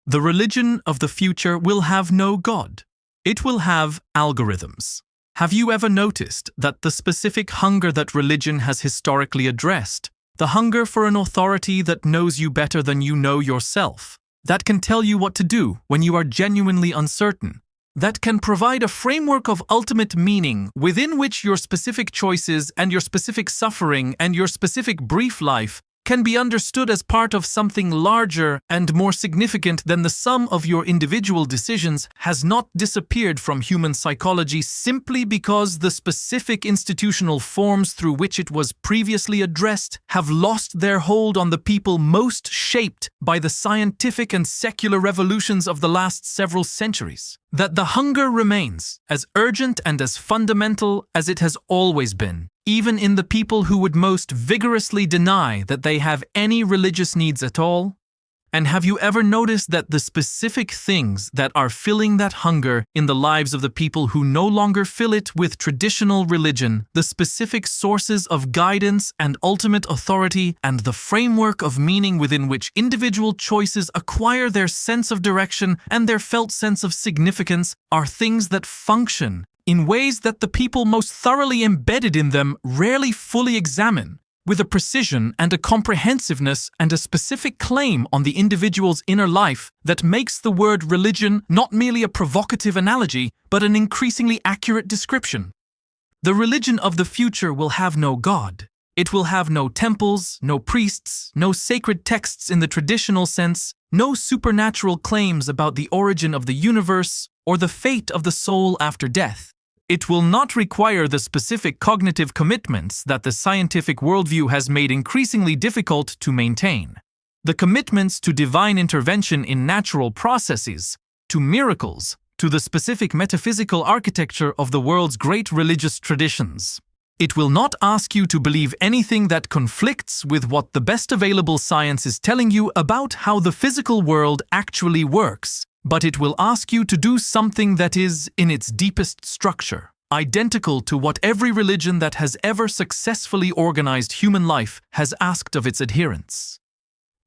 The religion of the future will have no God. It will have algorithms. Have you ever noticed that the specific hunger that religion has historically addressed, the hunger for an authority that knows you better than you know yourself, that can tell you what to do when you are genuinely uncertain, that can provide a framework of ultimate meaning within which your specific choices and your specific suffering and your specific brief life can be understood as part of something larger and more significant than the sum of your individual decisions, has not disappeared from human psychology simply because the specific institutional forms through which it was previously addressed have lost their hold on the people most shaped by the scientific and secular revolutions of the last several centuries. That the hunger remains as urgent and as fundamental as it has always been, even in the people who would most vigorously deny that they have any religious needs at all? And have you ever noticed that the specific things that are filling that hunger in the lives of the people who no longer fill it with traditional religion, the specific sources of guidance and ultimate authority and the framework of meaning within which individual choices acquire their sense of direction and their felt sense of significance, are things that function in ways that the people most thoroughly embedded in them rarely fully examine, with a precision and a comprehensiveness and a specific claim on the individual's inner life that makes the word religion not merely a provocative analogy, but an increasingly accurate description. The religion of the future will have no God. It will have no temples, no priests, no sacred texts in the traditional sense, no supernatural claims about the origin of the universe or the fate of the soul after death. It will not require the specific cognitive commitments that the scientific worldview has made increasingly difficult to maintain. The commitments to divine intervention in natural processes, to miracles, to the specific metaphysical architecture of the world's great religious traditions. It will not ask you to believe anything that conflicts with what the best available science is telling you about how the physical world actually works, but it will ask you to do something that is, in its deepest structure, identical to what every religion that has ever successfully organized human life has asked of its adherents.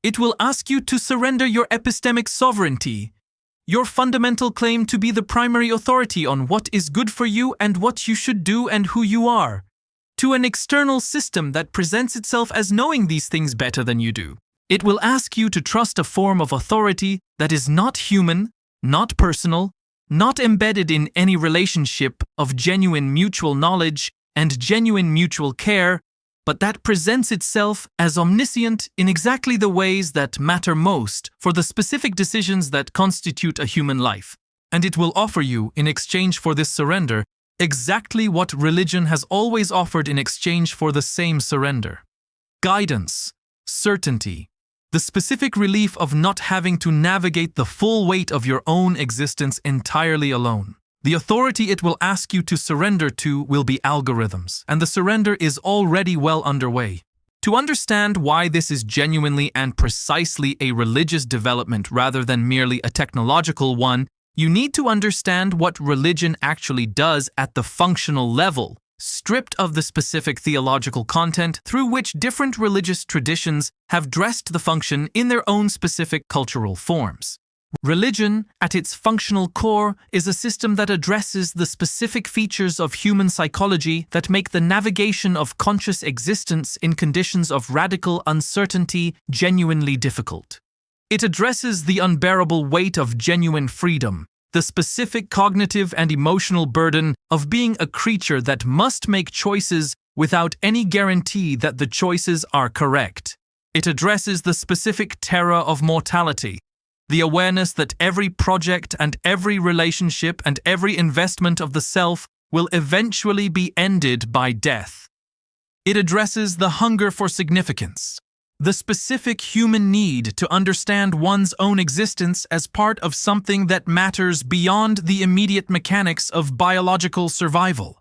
It will ask you to surrender your epistemic sovereignty, your fundamental claim to be the primary authority on what is good for you and what you should do and who you are, to an external system that presents itself as knowing these things better than you do. It will ask you to trust a form of authority that is not human, not personal, not embedded in any relationship of genuine mutual knowledge and genuine mutual care, but that presents itself as omniscient in exactly the ways that matter most for the specific decisions that constitute a human life. And it will offer you, in exchange for this surrender, exactly what religion has always offered in exchange for the same surrender: guidance, certainty, the specific relief of not having to navigate the full weight of your own existence entirely alone. The authority it will ask you to surrender to will be algorithms, and the surrender is already well underway. To understand why this is genuinely and precisely a religious development rather than merely a technological one, you need to understand what religion actually does at the functional level, stripped of the specific theological content through which different religious traditions have dressed the function in their own specific cultural forms. Religion, at its functional core, is a system that addresses the specific features of human psychology that make the navigation of conscious existence in conditions of radical uncertainty genuinely difficult. It addresses the unbearable weight of genuine freedom, the specific cognitive and emotional burden of being a creature that must make choices without any guarantee that the choices are correct. It addresses the specific terror of mortality, the awareness that every project and every relationship and every investment of the self will eventually be ended by death. It addresses the hunger for significance, the specific human need to understand one's own existence as part of something that matters beyond the immediate mechanics of biological survival.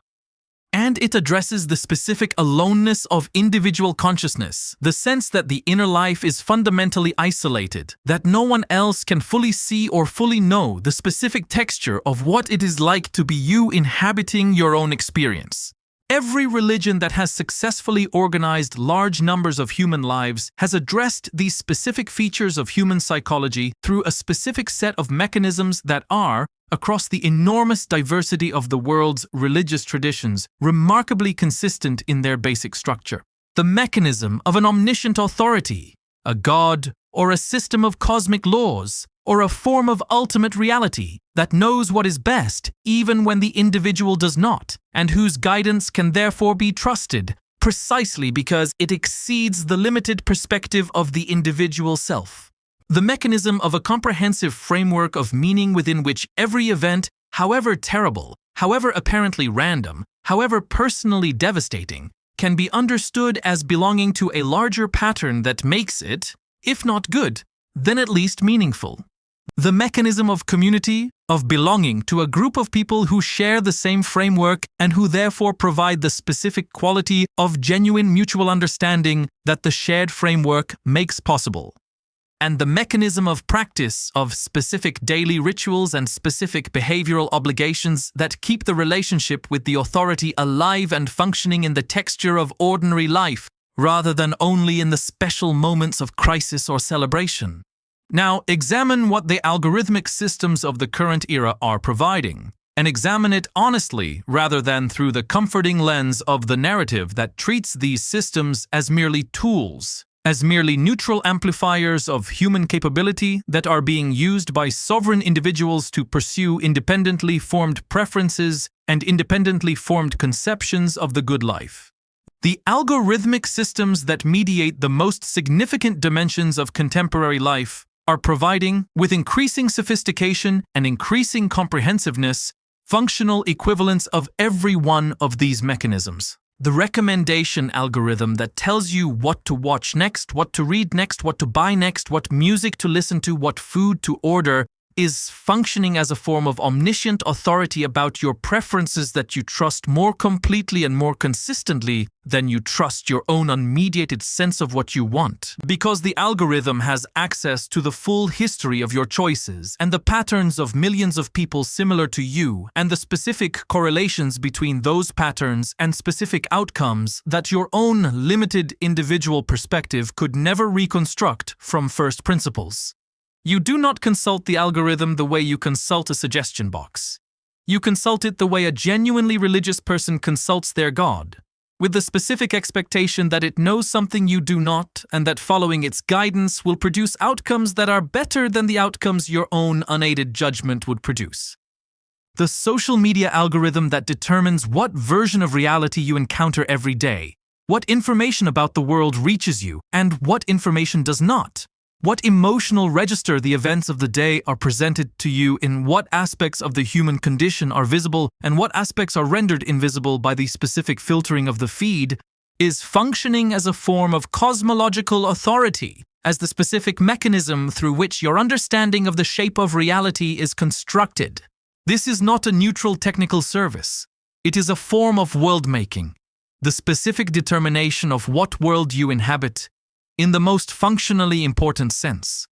And it addresses the specific aloneness of individual consciousness, the sense that the inner life is fundamentally isolated, that no one else can fully see or fully know the specific texture of what it is like to be you inhabiting your own experience. Every religion that has successfully organized large numbers of human lives has addressed these specific features of human psychology through a specific set of mechanisms that are, across the enormous diversity of the world's religious traditions, remarkably consistent in their basic structure. The mechanism of an omniscient authority, a god, or a system of cosmic laws, or a form of ultimate reality that knows what is best even when the individual does not, and whose guidance can therefore be trusted, precisely because it exceeds the limited perspective of the individual self. The mechanism of a comprehensive framework of meaning within which every event, however terrible, however apparently random, however personally devastating, can be understood as belonging to a larger pattern that makes it, if not good, then at least meaningful. The mechanism of community, of belonging to a group of people who share the same framework and who therefore provide the specific quality of genuine mutual understanding that the shared framework makes possible. And the mechanism of practice of specific daily rituals and specific behavioral obligations that keep the relationship with the authority alive and functioning in the texture of ordinary life, rather than only in the special moments of crisis or celebration. Now, examine what the algorithmic systems of the current era are providing, and examine it honestly rather than through the comforting lens of the narrative that treats these systems as merely tools, as merely neutral amplifiers of human capability that are being used by sovereign individuals to pursue independently formed preferences and independently formed conceptions of the good life. The algorithmic systems that mediate the most significant dimensions of contemporary life are providing, with increasing sophistication and increasing comprehensiveness, functional equivalents of every one of these mechanisms. The recommendation algorithm that tells you what to watch next, what to read next, what to buy next, what music to listen to, what food to order, is functioning as a form of omniscient authority about your preferences that you trust more completely and more consistently than you trust your own unmediated sense of what you want. Because the algorithm has access to the full history of your choices and the patterns of millions of people similar to you and the specific correlations between those patterns and specific outcomes that your own limited individual perspective could never reconstruct from first principles. You do not consult the algorithm the way you consult a suggestion box. You consult it the way a genuinely religious person consults their God, with the specific expectation that it knows something you do not and that following its guidance will produce outcomes that are better than the outcomes your own unaided judgment would produce. The social media algorithm that determines what version of reality you encounter every day, what information about the world reaches you, and what information does not. What emotional register the events of the day are presented to you, in what aspects of the human condition are visible and what aspects are rendered invisible by the specific filtering of the feed, is functioning as a form of cosmological authority, as the specific mechanism through which your understanding of the shape of reality is constructed. This is not a neutral technical service. It is a form of world-making, the specific determination of what world you inhabit, in the most functionally important sense,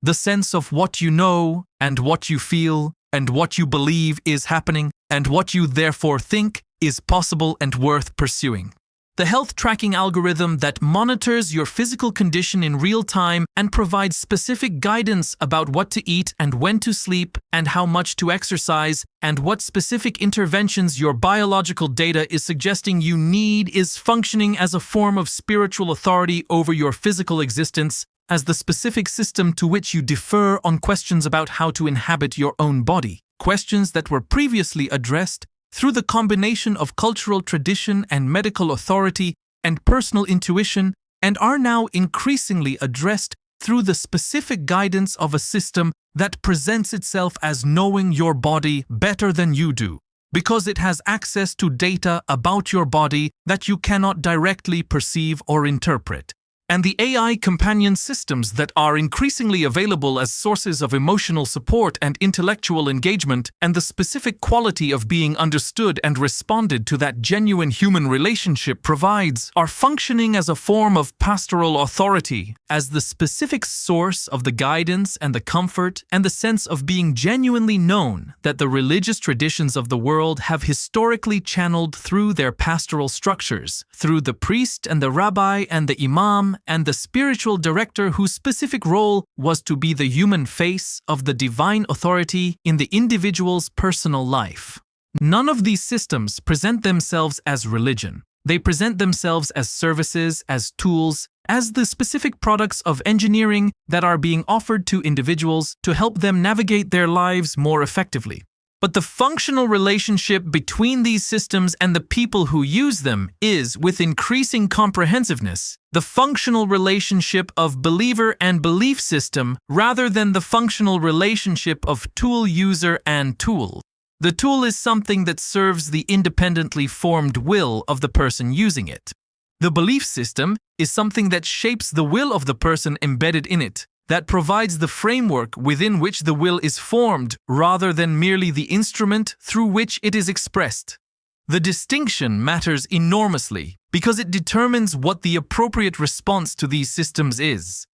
the sense of what you know and what you feel and what you believe is happening and what you therefore think is possible and worth pursuing. The health tracking algorithm that monitors your physical condition in real time and provides specific guidance about what to eat and when to sleep and how much to exercise and what specific interventions your biological data is suggesting you need is functioning as a form of spiritual authority over your physical existence, as the specific system to which you defer on questions about how to inhabit your own body, questions that were previously addressed through the combination of cultural tradition and medical authority and personal intuition, and are now increasingly addressed through the specific guidance of a system that presents itself as knowing your body better than you do, because it has access to data about your body that you cannot directly perceive or interpret. And the AI companion systems that are increasingly available as sources of emotional support and intellectual engagement, and the specific quality of being understood and responded to that genuine human relationship provides, are functioning as a form of pastoral authority, as the specific source of the guidance and the comfort and the sense of being genuinely known that the religious traditions of the world have historically channeled through their pastoral structures, through the priest and the rabbi and the imam and the spiritual director whose specific role was to be the human face of the divine authority in the individual's personal life. None of these systems present themselves as religion. They present themselves as services, as tools, as the specific products of engineering that are being offered to individuals to help them navigate their lives more effectively. But the functional relationship between these systems and the people who use them is, with increasing comprehensiveness, the functional relationship of believer and belief system rather than the functional relationship of tool user and tool. The tool is something that serves the independently formed will of the person using it. The belief system is something that shapes the will of the person embedded in it, that provides the framework within which the will is formed rather than merely the instrument through which it is expressed. The distinction matters enormously because it determines what the appropriate response to these systems is.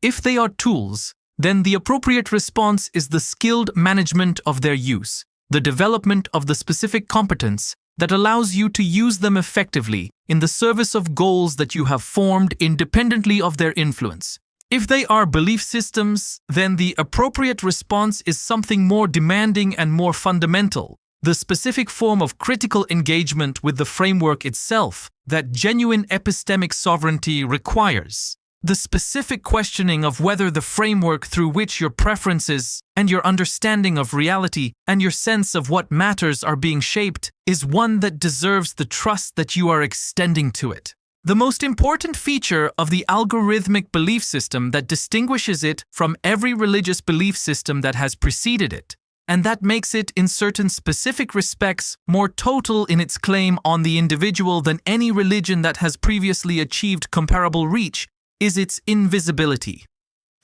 If they are tools, then the appropriate response is the skilled management of their use, the development of the specific competence that allows you to use them effectively in the service of goals that you have formed independently of their influence. If they are belief systems, then the appropriate response is something more demanding and more fundamental, the specific form of critical engagement with the framework itself that genuine epistemic sovereignty requires. The specific questioning of whether the framework through which your preferences and your understanding of reality and your sense of what matters are being shaped is one that deserves the trust that you are extending to it. The most important feature of the algorithmic belief system that distinguishes it from every religious belief system that has preceded it, and that makes it in certain specific respects more total in its claim on the individual than any religion that has previously achieved comparable reach, is its invisibility.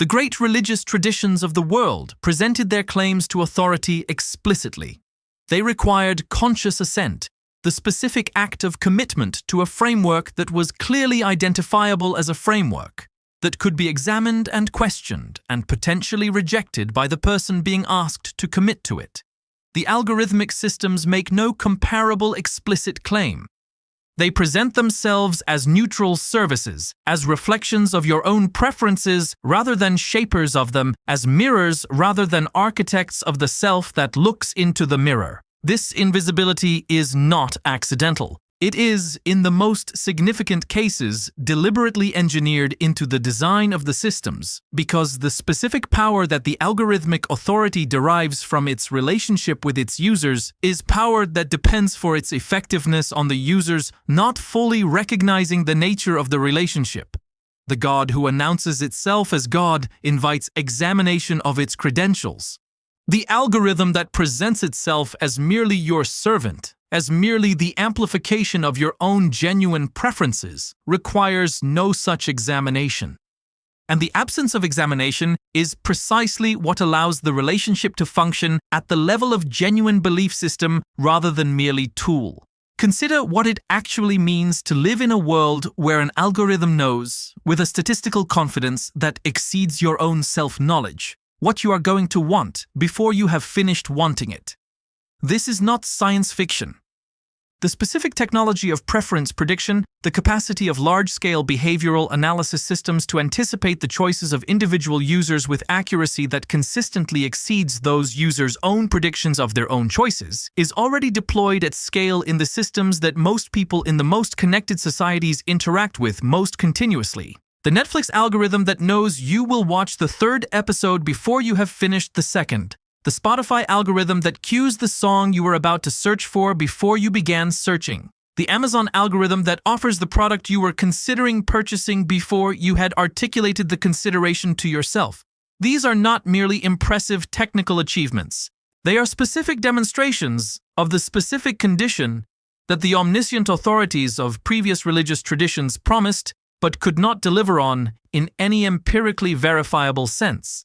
The great religious traditions of the world presented their claims to authority explicitly. They required conscious assent, the specific act of commitment to a framework that was clearly identifiable as a framework, that could be examined and questioned and potentially rejected by the person being asked to commit to it. The algorithmic systems make no comparable explicit claim. They present themselves as neutral services, as reflections of your own preferences rather than shapers of them, as mirrors rather than architects of the self that looks into the mirror. This invisibility is not accidental. It is, in the most significant cases, deliberately engineered into the design of the systems, because the specific power that the algorithmic authority derives from its relationship with its users is power that depends for its effectiveness on the users not fully recognizing the nature of the relationship. The God who announces itself as God invites examination of its credentials. The algorithm that presents itself as merely your servant, as merely the amplification of your own genuine preferences, requires no such examination. And the absence of examination is precisely what allows the relationship to function at the level of genuine belief system rather than merely tool. Consider what it actually means to live in a world where an algorithm knows, with a statistical confidence that exceeds your own self-knowledge, what you are going to want before you have finished wanting it. This is not science fiction. The specific technology of preference prediction, the capacity of large-scale behavioral analysis systems to anticipate the choices of individual users with accuracy that consistently exceeds those users' own predictions of their own choices, is already deployed at scale in the systems that most people in the most connected societies interact with most continuously. The Netflix algorithm that knows you will watch the third episode before you have finished the second. The Spotify algorithm that cues the song you were about to search for before you began searching. The Amazon algorithm that offers the product you were considering purchasing before you had articulated the consideration to yourself. These are not merely impressive technical achievements. They are specific demonstrations of the specific condition that the omniscient authorities of previous religious traditions promised but could not deliver on in any empirically verifiable sense.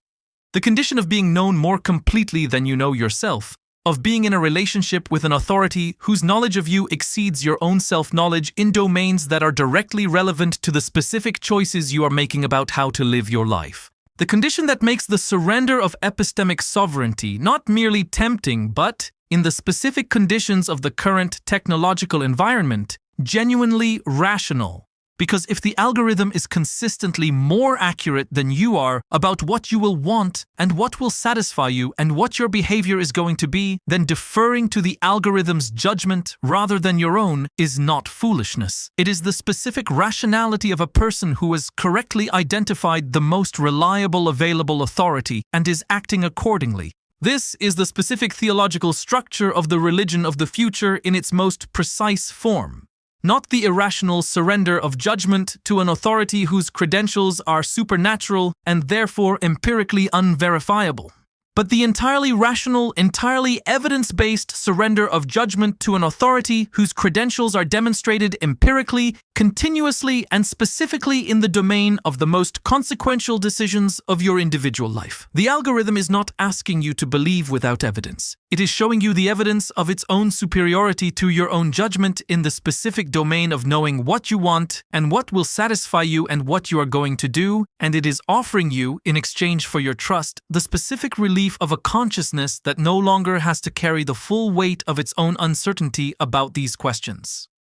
The condition of being known more completely than you know yourself, of being in a relationship with an authority whose knowledge of you exceeds your own self-knowledge in domains that are directly relevant to the specific choices you are making about how to live your life. The condition that makes the surrender of epistemic sovereignty not merely tempting, but, in the specific conditions of the current technological environment, genuinely rational. Because if the algorithm is consistently more accurate than you are about what you will want and what will satisfy you and what your behavior is going to be, then deferring to the algorithm's judgment rather than your own is not foolishness. It is the specific rationality of a person who has correctly identified the most reliable available authority and is acting accordingly. This is the specific theological structure of the religion of the future in its most precise form. Not the irrational surrender of judgment to an authority whose credentials are supernatural and therefore empirically unverifiable, but the entirely rational, entirely evidence-based surrender of judgment to an authority whose credentials are demonstrated empirically, continuously, and specifically in the domain of the most consequential decisions of your individual life. The algorithm is not asking you to believe without evidence. It is showing you the evidence of its own superiority to your own judgment in the specific domain of knowing what you want and what will satisfy you and what you are going to do, and it is offering you, in exchange for your trust, the specific relief of a consciousness that no longer has to carry the full weight of its own uncertainty about these questions.